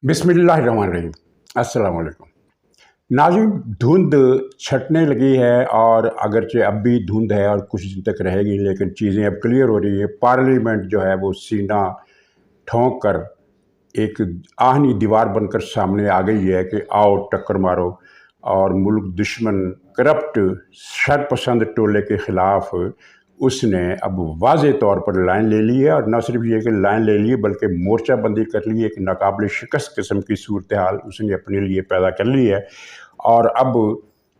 बिस्मिल्लाहिर्रहमानिर्रहीम। अस्सलाम वालेकुम। नाज़रीन, धुंध छटने लगी है और अगरचे अब भी धुंध है और कुछ दिन तक रहेगी, लेकिन चीज़ें अब क्लियर हो रही है। पार्लियामेंट जो है वो सीना ठोंक कर एक आहनी दीवार बनकर सामने आ गई है कि आओ टक्कर मारो। और मुल्क दुश्मन करप्ट शरपसंद टोले के ख़िलाफ़ उसने अब वाज़े तौर पर लाइन ले ली है, और न सिर्फ ये कि लाइन ले ली है बल्कि मोर्चा बंदी कर ली है। एक नाकाबिल शिकस्त किस्म की सूरत हाल उसने अपने लिए पैदा कर ली है, और अब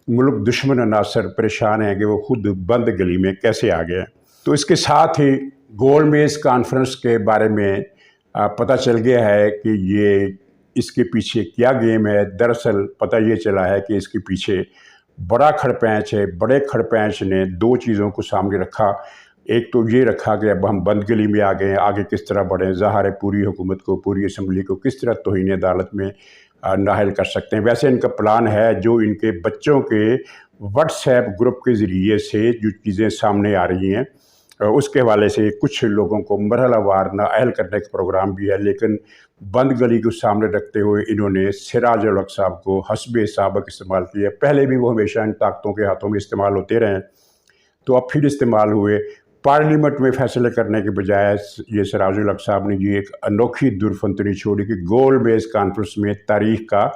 मुल्क दुश्मन अनासर परेशान हैं कि वो खुद बंद गली में कैसे आ गए। तो इसके साथ ही गोलमेज कॉन्फ्रेंस के बारे में पता चल गया है कि ये इसके पीछे क्या गेम है। दरअसल पता ये चला है कि इसके पीछे बड़ा खड़पैंच है। बड़े खड़पैंच ने दो चीज़ों को सामने रखा। एक तो ये रखा कि अब हम बंद गली में आ गए हैं, आगे किस तरह बढ़ें। ज़ाहिर है पूरी हुकूमत को, पूरी असम्बली को किस तरह तौहीन अदालत में नाअहल कर सकते हैं। वैसे इनका प्लान है, जो इनके बच्चों के व्हाट्सएप ग्रुप के ज़रिए से जो चीज़ें सामने आ रही हैं, उसके हवाले से कुछ लोगों को मरहलावार नाअहल करने का प्रोग्राम भी है। लेकिन बंद गली को सामने रखते हुए इन्होंने सिराज उल हक साहब को हस्बे साबक इस्तेमाल किया। पहले भी वो हमेशा इन ताकतों के हाथों में इस्तेमाल होते रहे, तो अब फिर इस्तेमाल हुए। पार्लियामेंट में फैसले करने के बजाय ये सिराज उल हक साहब ने ये एक अनोखी दुरफंतनी छोड़ी कि गोल बेस कॉन्फ्रेंस में तारीख का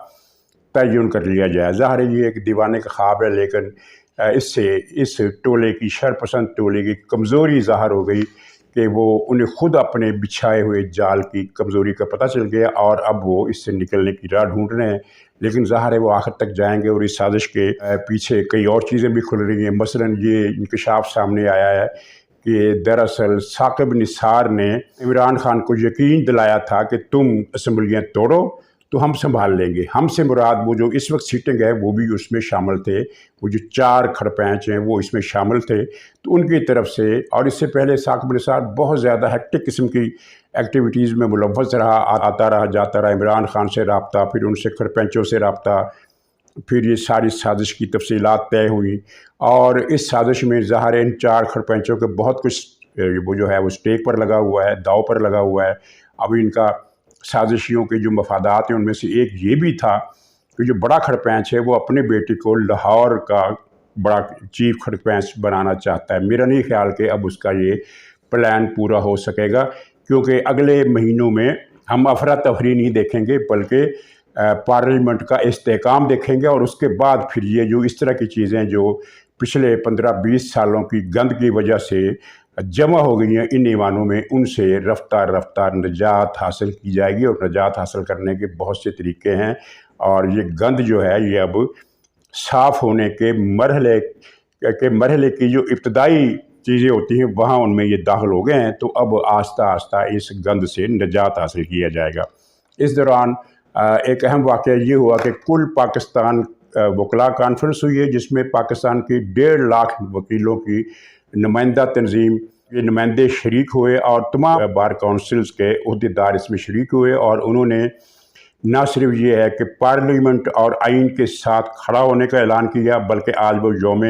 तयन कर लिया जाए। ज़ाहिर है ये एक दीवाने का ख्वाब है, लेकिन इससे इस टोले की, शरपसंद टोले की कमज़ोरी ज़ाहिर हो गई कि वो उन्हें खुद अपने बिछाए हुए जाल की कमज़ोरी का पता चल गया, और अब वो इससे निकलने की राह ढूंढ रहे हैं। लेकिन ज़ाहिर है वो आखिर तक जाएंगे, और इस साजिश के पीछे कई और चीज़ें भी खुल रही हैं। मसलन ये इंकशाफ सामने आया है कि दरअसल साकिब निसार ने इमरान खान को यकीन दिलाया था कि तुम असम्बलियाँ तोड़ो तो हम संभाल लेंगे। हमसे मुराद वो जो इस वक्त सीटिंग है वो भी उसमें शामिल थे। वो जो 4 खड़पैंच हैं वो इसमें शामिल थे, तो उनकी तरफ से। और इससे पहले साकिब निसार बहुत ज़्यादा हेक्टिक किस्म की एक्टिविटीज़ में मुलव्वस रहा, आता रहा जाता रहा। इमरान खान से रब्ता, फिर उनसे खड़पैंचों से रब्ता, फिर ये सारी साजिश की तफसीलात तय हुई। और इस साजिश में ज़ाहिर इन 4 खड़पैंचों के बहुत कुछ वो जो है वो स्टेक पर लगा हुआ है, दाव पर लगा हुआ है। अब इनका साजिशियों के जो मफादात हैं उनमें से एक ये भी था कि जो बड़ा खड़पैंच है वो अपने बेटे को लाहौर का बड़ा चीफ खड़पैंच बनाना चाहता है। मेरा नहीं ख्याल कि अब उसका ये प्लान पूरा हो सकेगा, क्योंकि अगले महीनों में हम अफरा तफरी नहीं देखेंगे बल्कि पार्लियामेंट का इस्तेहकाम देखेंगे। और उसके बाद फिर ये जो इस तरह की चीज़ें जो पिछले 15-20 सालों की गंद की वजह से जमा हो गई हैं इन ईवानों में, उनसे रफ्तार रफ्तार निजात हासिल की जाएगी। और निजात हासिल करने के बहुत से तरीके हैं, और ये गंद जो है ये अब साफ़ होने के मरहले की जो इब्तदाई चीज़ें होती हैं वहाँ उनमें ये दाखिल हो गए हैं। तो अब आस्ता आस्ता इस गंद से निजात हासिल किया जाएगा। इस दौरान एक अहम वाक़या ये हुआ कि कुल पाकिस्तान वकला कॉन्फ्रेंस हुई है, जिसमें पाकिस्तान की 1.5 लाख वकीलों की नुमाइंदा तंजीम ये नुमाइंदे शरीक हुए, और तमाम बार काउंसिल्स के अहदेदार इसमें शरीक हुए। और उन्होंने न सिर्फ ये है कि पार्लियामेंट और आइन के साथ खड़ा होने का ऐलान किया, बल्कि आज वो यौम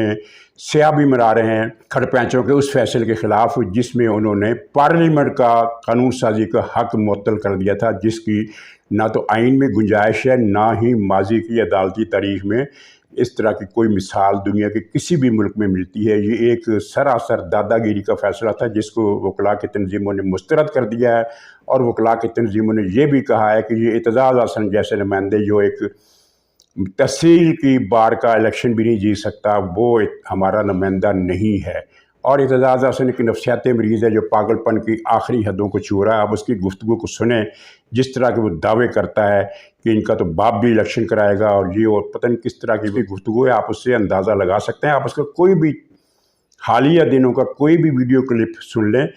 स्याह भी मना रहे हैं खड़पैंचों के उस फैसले के ख़िलाफ़ जिसमें उन्होंने पार्लियामेंट का कानून साजी का हक़ मुअत्तल कर दिया था, जिसकी ना तो आइन में गुंजाइश है, ना ही माजी की अदालती तारीख़ में इस तरह की कोई मिसाल दुनिया के किसी भी मुल्क में मिलती है। ये एक सरासर दादागिरी का फ़ैसला था, जिसको वकला की तंजीमों ने मुस्तरद कर दिया है। और वकला की तंजीमों ने यह भी कहा है कि ये एतजाज़ हसन जैसे नुमाइंदे जो एक तहसील की बार का इलेक्शन भी नहीं जीत सकता, वो हमारा नुमाइंदा नहीं है। और एतजाज़ हसन एक नफ्सियाती मरीज़ है जो पागलपन की आखिरी हदों को छू रहा है। अब उसकी गुफ्तगू को सुने, जिस तरह के वो दावे करता है कि इनका तो बाप भी इलेक्शन कराएगा, और ये और पता नहीं किस तरह की भी गुफ्तगू है, आप उससे अंदाज़ा लगा सकते हैं। आप उसका कोई भी हालिया दिनों का कोई भी वीडियो क्लिप सुन लें,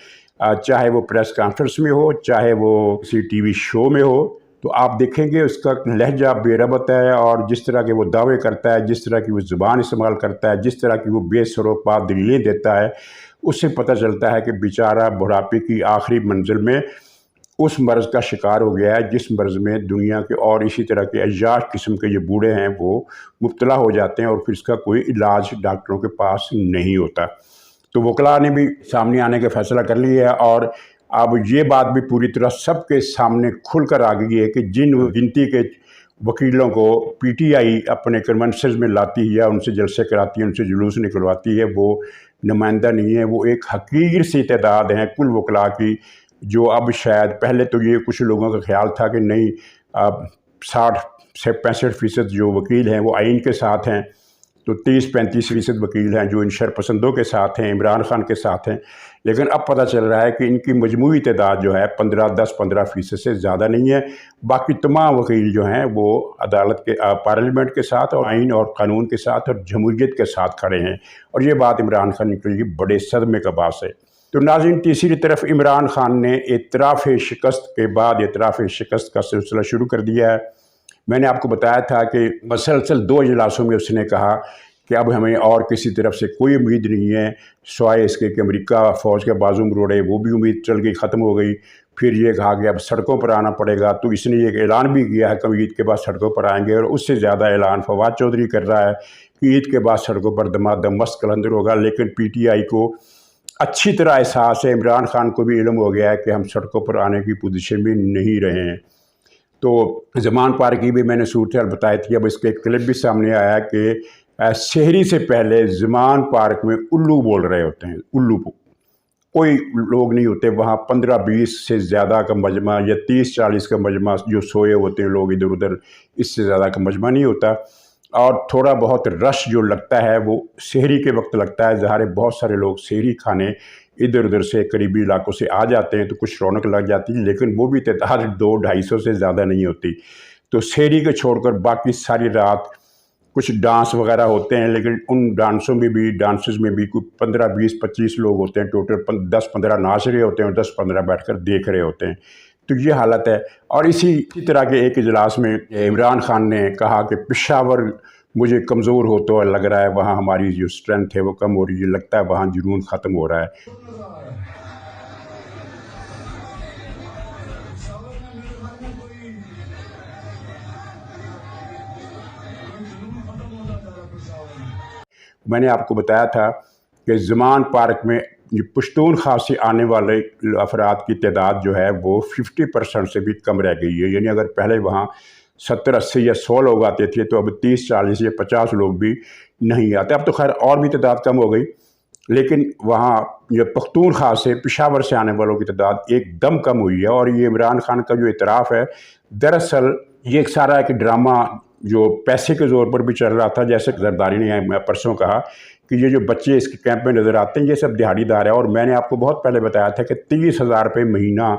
चाहे वो प्रेस कॉन्फ्रेंस में हो, चाहे वो किसी टीवी शो में हो, तो आप देखेंगे उसका लहजा बेरबत है। और जिस तरह के वो दावे करता है, जिस तरह की वो ज़ुबान इस्तेमाल करता है, जिस तरह की वो बेसरोपा दलीलें देता है, उससे पता चलता है कि बेचारा बुढ़ापे की आखिरी मंजिल में उस मर्ज़ का शिकार हो गया है, जिस मर्ज़ में दुनिया के और इसी तरह के अय्याश किस्म के जो बूढ़े हैं वो मुब्तला हो जाते हैं, और फिर इसका कोई इलाज डॉक्टरों के पास नहीं होता। तो वकला ने भी सामने आने का फ़ैसला कर लिया है, और अब ये बात भी पूरी तरह सबके सामने खुलकर आ गई है कि जिन गिनती के वकीलों को पीटीआई अपने कन्वेंशंस में लाती है या उनसे जलसे कराती है, उनसे जुलूस निकलवाती है, वो नुमाइंदा नहीं है, वो एक हकीर सी तादाद है कुल वकला की, जो अब शायद, पहले तो ये कुछ लोगों का ख्याल था कि नहीं, अब 60 से 65% जो वकील हैं वो आइन के साथ हैं, तो 30-35% वकील हैं जो इन शरपसंदों के साथ हैं, इमरान खान के साथ हैं। लेकिन अब पता चल रहा है कि इनकी मजमूई तादाद जो है 10-15% से ज़्यादा नहीं है। बाकी तमाम वकील जो हैं वो अदालत के पार्लियामेंट के साथ और आइन और कानून के साथ और जमहूरियत के साथ खड़े हैं, और ये बात इमरान खान के लिए बड़े सदमे का बास है। तो नाज़रीन, तीसरी तरफ इमरान खान ने एतराफ़ शिकस्त के बाद एतराफ़ शिकस्त का सिलसिला शुरू कर दिया है। मैंने आपको बताया था कि मसलसल 2 इजलासों में उसने कहा कि अब हमें और किसी तरफ से कोई उम्मीद नहीं है, सिवाय इसके कि अमेरिका फ़ौज के बाजू मरोड़े, वो भी उम्मीद चल गई, ख़त्म हो गई। फिर ये कहा कि अब सड़कों पर आना पड़ेगा, तो इसने ये ऐलान भी किया है कि ईद के बाद सड़कों पर आएंगे, और उससे ज़्यादा ऐलान फवाद चौधरी कर रहा है कि ईद के बाद सड़कों पर दमादम मस्त कलंदर होगा। लेकिन पीटीआई को अच्छी तरह एहसास है, इमरान खान को भी इल्म हो गया है कि हम सड़कों पर आने की पोजीशन में नहीं रहे हैं। तो ज़मान पार्क की भी मैंने सूरत बताई थी, अब इसके क्लिप भी सामने आया कि शहरी से पहले ज़मान पार्क में उल्लू बोल रहे होते हैं, उल्लू कोई लोग नहीं होते वहाँ, 15-20 से ज़्यादा का मजमा या 30-40 का मजमा जो सोए होते हैं लोग इधर उधर, इससे ज़्यादा का मजमा नहीं होता। और थोड़ा बहुत रश जो लगता है वो शहरी के वक्त लगता है, ज़ाहिर बहुत सारे लोग शहरी खाने इधर उधर से करीबी इलाकों से आ जाते हैं तो कुछ रौनक लग जाती है, लेकिन वो भी तादाद 200-250 से ज़्यादा नहीं होती। तो शहरी को छोड़कर बाकी सारी रात कुछ डांस वगैरह होते हैं, लेकिन उन डांसेस में भी कोई 15-20-25 लोग होते हैं टोटल, 10-15 नाच रहे होते हैं और 10-15 बैठकर देख रहे होते हैं। तो ये हालत है। और इसी तरह के एक इजलास में इमरान खान ने कहा कि पेशावर मुझे कमज़ोर होता हुआ लग रहा है, वहाँ हमारी जो स्ट्रेंथ है वो कम हो रही है, लगता है वहाँ जुनून ख़त्म हो रहा है। मैंने आपको बताया था कि ज़मान पार्क में पश्तून खास से आने वाले अफराद की तादाद जो है वो 50% से भी कम रह गई है। यानी अगर पहले वहाँ 70-80 या 100 लोग आते थे, तो अब 30-40 या 50 लोग भी नहीं आते। अब तो खैर और भी तादाद कम हो गई, लेकिन वहाँ जो पख्तूनख्वा से पेशावर से आने वालों की तादाद एकदम कम हुई है। और ये इमरान खान का जो इतराफ़ है, दरअसल ये एक सारा एक ड्रामा जो पैसे के ज़ोर पर भी चल रहा था। जैसे जरदारी ने परसों कहा कि ये जो बच्चे इसके कैंप में नज़र आते हैं ये सब दिहाड़ीदार है, और मैंने आपको बहुत पहले बताया था कि 30,000 रुपये महीना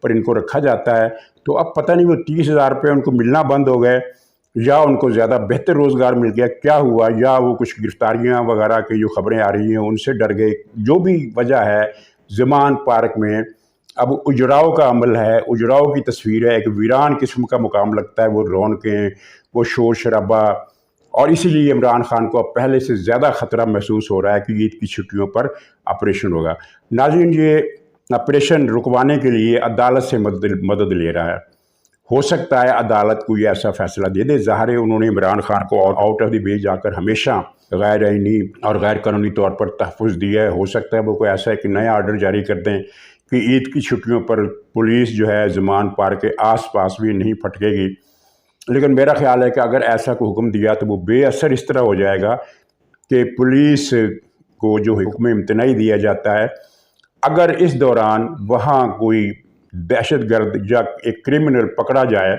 पर इनको रखा जाता है। तो अब पता नहीं वो 30,000 रुपये उनको मिलना बंद हो गए या उनको ज़्यादा बेहतर रोज़गार मिल गया, क्या हुआ, या वो कुछ गिरफ्तारियाँ वगैरह की जो खबरें आ रही हैं उनसे डर गए। जो भी वजह है, ज़मान पार्क में अब उजराव का अमल है, उजराव की तस्वीर है, एक वीरान किस्म का मुकाम लगता है, वो रौनकें, वो शोर शराबा। और इसीलिए इमरान खान को अब पहले से ज़्यादा ख़तरा महसूस हो रहा है कि ईद की छुट्टियों पर ऑपरेशन होगा। नाज़रीन, ये ऑपरेशन रुकवाने के लिए अदालत से मदद ले रहा है। हो सकता है अदालत कोई ऐसा फ़ैसला दे दे। ज़ाहिर है उन्होंने इमरान खान को आउट ऑफ द वे जाकर हमेशा गैर आइनी और गैर कानूनी तौर पर तहफ़्फ़ुज़ दिया है। हो सकता है वो कोई ऐसा एक नया आर्डर जारी कर दें कि ईद की छुट्टियों पर पुलिस जो है ज़मान पार्क के आस पास भी नहीं फटकेगी। लेकिन मेरा ख़्याल है कि अगर ऐसा कोई हुक्म दिया तो वो बेअसर इस तरह हो जाएगा कि पुलिस को जो हुक्म इम्तनाई दिया जाता है, अगर इस दौरान वहाँ कोई दहशतगर्द या एक क्रिमिनल पकड़ा जाए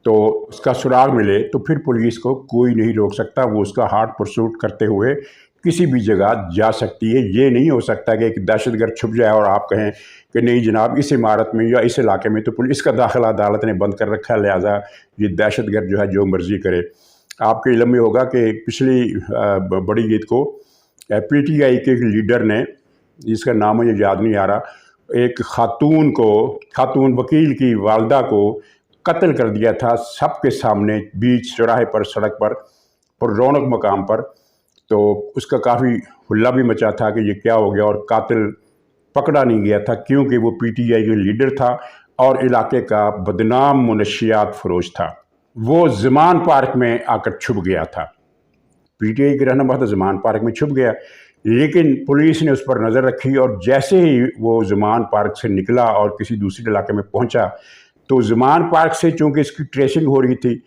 तो उसका सुराग मिले, तो फिर पुलिस को कोई नहीं रोक सकता, वो उसका हार्ट परसूट करते हुए किसी भी जगह जा सकती है। ये नहीं हो सकता कि एक दहशतगर्द छुप जाए और आप कहें कि नहीं जनाब इस इमारत में या इस इलाके में तो पुलिस का दाखिला अदालत ने बंद कर रखा है, लिहाजा ये दहशतगर्द जो है जो मर्ज़ी करे। आपके इल्म में होगा कि पिछली बड़ी ईद को PTI के लीडर ने, जिसका नाम मुझे याद नहीं आ रहा, एक खातून वकील की वालदा को कत्ल कर दिया था सबके सामने, बीच चौराहे पर, सड़क पर रौनक मकाम पर। तो उसका काफ़ी हुल्ला भी मचा था कि ये क्या हो गया, और कातिल पकड़ा नहीं गया था क्योंकि वो PTI के लीडर था और इलाके का बदनाम मुनशियात फरोश था। वो ज़मान पार्क में आकर छुप गया था। PTI के रहनुमा था, ज़मान पार्क में छुप गया। لیکن پولیس نے اس پر نظر رکھی اور جیسے ہی وہ زمان پارک سے نکلا اور کسی دوسرے علاقے میں پہنچا تو زمان پارک سے چونکہ اس کی ٹریسنگ ہو رہی تھی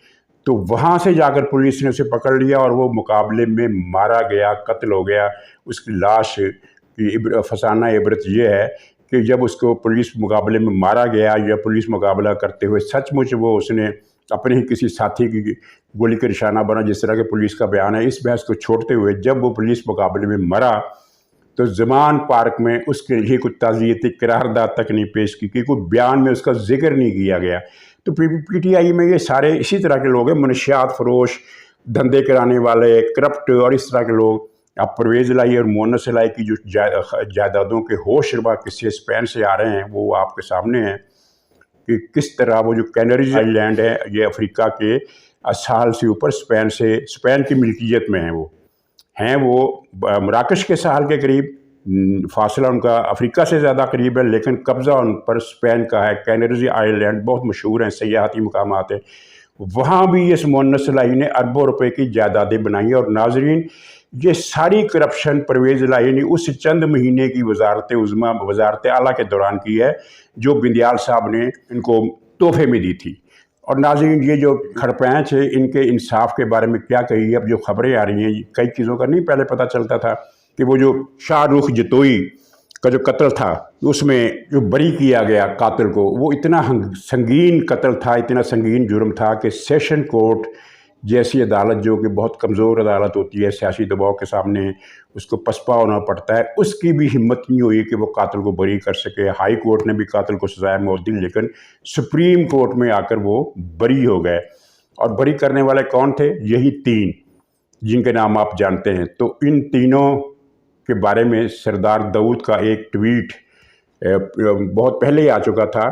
تو وہاں سے جا کر پولیس نے اسے پکڑ لیا اور وہ مقابلے میں مارا گیا، قتل ہو گیا۔ اس کی لاش کی فسانہ عبرت یہ ہے کہ جب اس کو پولیس مقابلے میں مارا گیا یا پولیس مقابلہ کرتے ہوئے سچ مچ وہ اس نے اپنے ہی کسی ساتھی کی گولی کا نشانہ بنا، جس طرح کہ پولیس کا بیان ہے، اس بحث کو چھوڑتے ہوئے جب وہ پولیس مقابلے میں مرا تو زمان پارک میں اس کے لیے کوئی تعزیتی قرارداد تک نہیں پیش کی، کوئی بیان میں اس کا ذکر نہیں کیا گیا۔ تو پی ٹی آئی میں یہ سارے اسی طرح کے لوگ ہیں، منشیات فروش، دھندے کرانے والے، کرپٹ اور اس طرح کے لوگ۔ اب پرویز الہی اور مونس الہی کی جو جائیدادوں کے ہوش ربا قصے اسپین سے آ رہے ہیں وہ آپ کے سامنے ہیں کہ کس طرح وہ جو کینریز آئی لینڈ ہے یہ افریقہ کے ساحل سے اوپر اسپین کی ملکیت میں ہیں وہ مراکش کے ساحل کے قریب، فاصلہ ان کا افریقہ سے زیادہ قریب ہے لیکن قبضہ ان پر اسپین کا ہے۔ کینریز آئی لینڈ بہت مشہور ہیں، سیاحتی مقامات ہیں، وہاں بھی اس مونس الہی نے اربوں روپے کی جائیدادیں بنائی ہیں۔ اور ناظرین یہ ساری کرپشن پرویز الہی نے اس چند مہینے کی وزارت عظمیٰ وزارت اعلیٰ کے دوران کی ہے جو بندیال صاحب نے ان کو تحفے میں دی تھی۔ اور ناظرین یہ جو کھڑپینچ ہے ان کے انصاف کے بارے میں کیا کہی ہے، اب جو خبریں آ رہی ہیں کئی چیزوں کا نہیں پہلے پتہ چلتا تھا کہ وہ جو شاہ رخ جتوئی کا جو قتل تھا اس میں جو بری کیا گیا قاتل کو، وہ اتنا سنگین قتل تھا، اتنا سنگین جرم تھا کہ سیشن کورٹ جیسی عدالت جو کہ بہت کمزور عدالت ہوتی ہے، سیاسی دباؤ کے سامنے اس کو پسپا ہونا پڑتا ہے، اس کی بھی ہمت نہیں ہوئی کہ وہ قاتل کو بری کر سکے۔ ہائی کورٹ نے بھی قاتل کو سزائے موت دی لیکن سپریم کورٹ میں آ کر وہ بری ہو گئے۔ اور بری کرنے والے کون تھے؟ یہی تین جن کے نام آپ جانتے ہیں۔ تو ان تینوں کے بارے میں سردار داؤد کا ایک ٹویٹ بہت پہلے ہی آ چکا تھا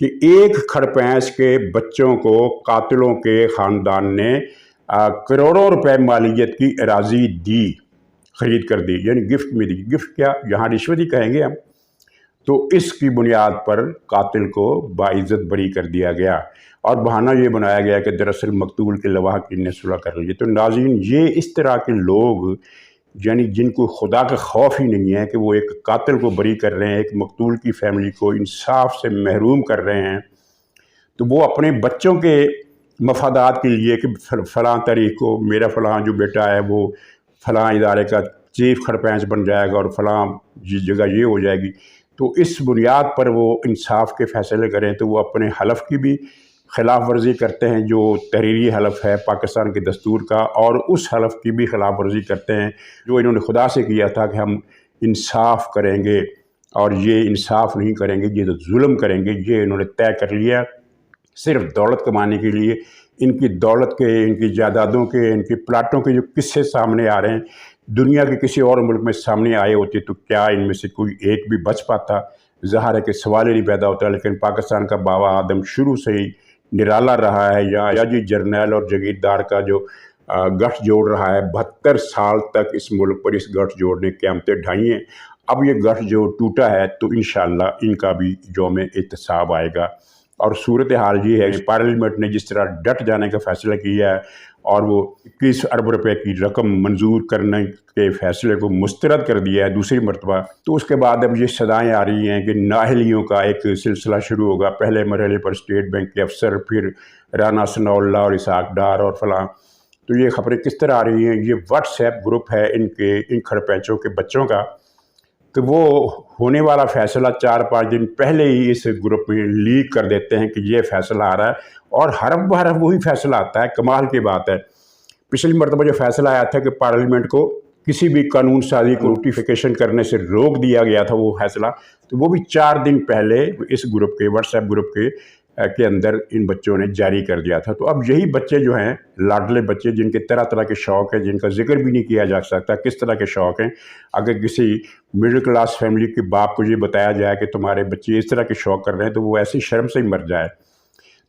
کہ ایک کھڑپینچ کے بچوں کو قاتلوں کے خاندان نے کروڑوں روپے مالیت کی اراضی دی، خرید کر دی، یعنی گفٹ میں دی۔ گفٹ کیا، یہاں رشوت ہی کہیں گے ہم۔ تو اس کی بنیاد پر قاتل کو باعزت بری کر دیا گیا اور بہانہ یہ بنایا گیا کہ دراصل مقتول کے لواحقین نے صلح کر لی۔ تو ناظرین یہ اس طرح کے لوگ یعنی جن کو خدا کا خوف ہی نہیں ہے کہ وہ ایک قاتل کو بری کر رہے ہیں، ایک مقتول کی فیملی کو انصاف سے محروم کر رہے ہیں، تو وہ اپنے بچوں کے مفادات کے لیے کہ فلاں تاریخ کو میرا فلاں جو بیٹا ہے وہ فلاں ادارے کا چیف کھڑپینچ بن جائے گا اور فلاں جگہ یہ ہو جائے گی، تو اس بنیاد پر وہ انصاف کے فیصلے کریں تو وہ اپنے حلف کی بھی خلاف ورزی کرتے ہیں جو تحریری حلف ہے پاکستان کے دستور کا، اور اس حلف کی بھی خلاف ورزی کرتے ہیں جو انہوں نے خدا سے کیا تھا کہ ہم انصاف کریں گے اور یہ انصاف نہیں کریں گے، یہ تو ظلم کریں گے۔ یہ انہوں نے طے کر لیا صرف دولت کمانے کے لیے۔ ان کی دولت کے، ان کی جائیدادوں کے، ان کی پلاٹوں کے جو قصے سامنے آ رہے ہیں، دنیا کے کسی اور ملک میں سامنے آئے ہوتے تو کیا ان میں سے کوئی ایک بھی بچ پاتا؟ ظاہر ہے کہ سوال ہی نہیں پیدا ہوتا، لیکن پاکستان کا بابا آدم شروع سے ہی نرالا رہا ہے، یا جی جرنیل اور جگیردار کا جو گٹھ جوڑ رہا ہے 72 سال تک اس ملک پر اس گٹھ جوڑ نے قیامتیں ڈھائی ہیں۔ اب یہ گٹھ جو ٹوٹا ہے تو انشاءاللہ ان کا بھی یوم احتساب آئے گا۔ اور صورتحال یہ ہے کہ پارلیمنٹ نے جس طرح ڈٹ جانے کا فیصلہ کیا ہے اور وہ 21 ارب روپے کی رقم منظور کرنے کے فیصلے کو مسترد کر دیا ہے دوسری مرتبہ، تو اس کے بعد اب یہ صدائیں آ رہی ہیں کہ نااہلیوں کا ایک سلسلہ شروع ہوگا۔ پہلے مرحلے پر اسٹیٹ بینک کے افسر، پھر رانا ثناء اللہ اور اسحاق ڈار اور فلاں۔ تو یہ خبریں کس طرح آ رہی ہیں؟ یہ واٹس ایپ گروپ ہے ان کھڑپینچوں کے بچوں کا، تو وہ ہونے والا فیصلہ 4-5 دن پہلے ہی اس گروپ میں لیک کر دیتے ہیں کہ یہ فیصلہ آ رہا ہے، اور حرف بحرف وہی فیصلہ آتا ہے۔ کمال کی بات ہے، پچھلی مرتبہ جو فیصلہ آیا تھا کہ پارلیمنٹ کو کسی بھی قانون سازی کو نوٹیفیکیشن کرنے سے روک دیا گیا تھا وہ فیصلہ، تو وہ بھی 4 دن پہلے اس گروپ کے واٹس ایپ گروپ کے اندر ان بچوں نے جاری کر دیا تھا۔ تو اب یہی بچے جو ہیں لاڈلے بچے جن کے طرح طرح کے شوق ہیں، جن کا ذکر بھی نہیں کیا جا سکتا کس طرح کے شوق ہیں، اگر کسی مڈل کلاس فیملی کے باپ کو یہ بتایا جائے کہ تمہارے بچے اس طرح کے شوق کر رہے ہیں تو وہ ایسی شرم سے ہی مر جائے۔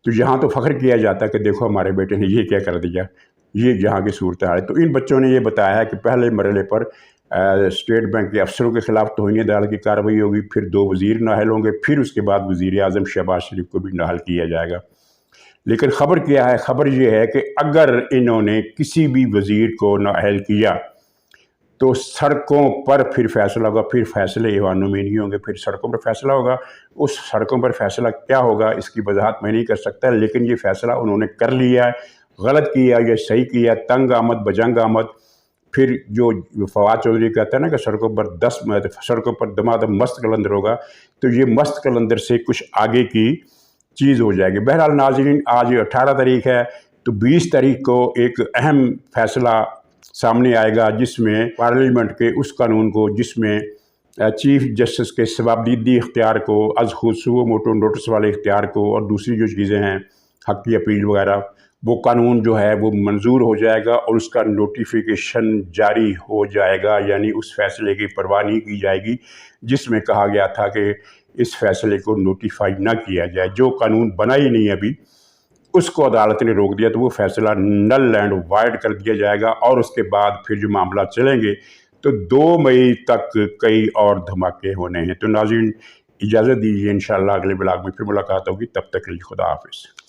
تو یہاں تو فخر کیا جاتا ہے کہ دیکھو ہمارے بیٹے نے یہ کیا کر دیا، یہ یہاں کی صورتحال ہے۔ تو ان بچوں نے یہ بتایا ہے کہ پہلے مرحلے پر اسٹیٹ بینک کے افسروں کے خلاف توہین عدالت کی کارروائی ہوگی، پھر 2 وزیر نااہل ہوں گے، پھر اس کے بعد وزیر اعظم شہباز شریف کو بھی نااہل کیا جائے گا۔ لیکن خبر کیا ہے؟ خبر یہ ہے کہ اگر انہوں نے کسی بھی وزیر کو نااہل کیا तो सड़कों पर फिर फैसला होगा, फिर फैसले ईवानों में नहीं होंगे, फिर सड़कों पर फैसला होगा। उस सड़कों पर फैसला क्या होगा इसकी वजाहत मैं नहीं कर सकता, लेकिन ये फैसला उन्होंने कर लिया है। गलत किया या सही किया, तंग आमद बजंग आमद। फिर जो फवाद चौधरी कहता है ना कि सड़कों पर दमादम मस्त कलंदर होगा, तो ये मस्त कलंदर से कुछ आगे की चीज़ हो जाएगी। बहरहाल नाज़रीन, आज 18 तारीख है, तो 20 तारीख को एक अहम फैसला सामने आएगा जिसमें पार्लियामेंट के उस कानून को जिसमें चीफ जस्टिस के सवाबदीदी इख्तियार को, अज़ खुद सुओ मोटो नोटिस वाले इख्तियार को, और दूसरी जो चीज़ें हैं हक़ की अपील वगैरह, वो कानून जो है वो मंजूर हो जाएगा और उसका नोटिफिकेशन जारी हो जाएगा। यानी उस फैसले की परवाह नहीं की जाएगी जिसमें कहा गया था कि इस फैसले को नोटिफाई ना किया जाए। जो कानून बना ही नहीं अभी, उसको अदालत ने रोक दिया, तो वो फैसला नल एंड वाइड कर दिया जाएगा। और उसके बाद फिर जो मामला चलेंगे तो 2 मई तक कई और धमाके होने हैं। तो नाज़रीन, इजाज़त दीजिए, इंशाअल्लाह अगले ब्लॉग में फिर मुलाकात होगी। तब तक के लिए खुदा हाफिज़।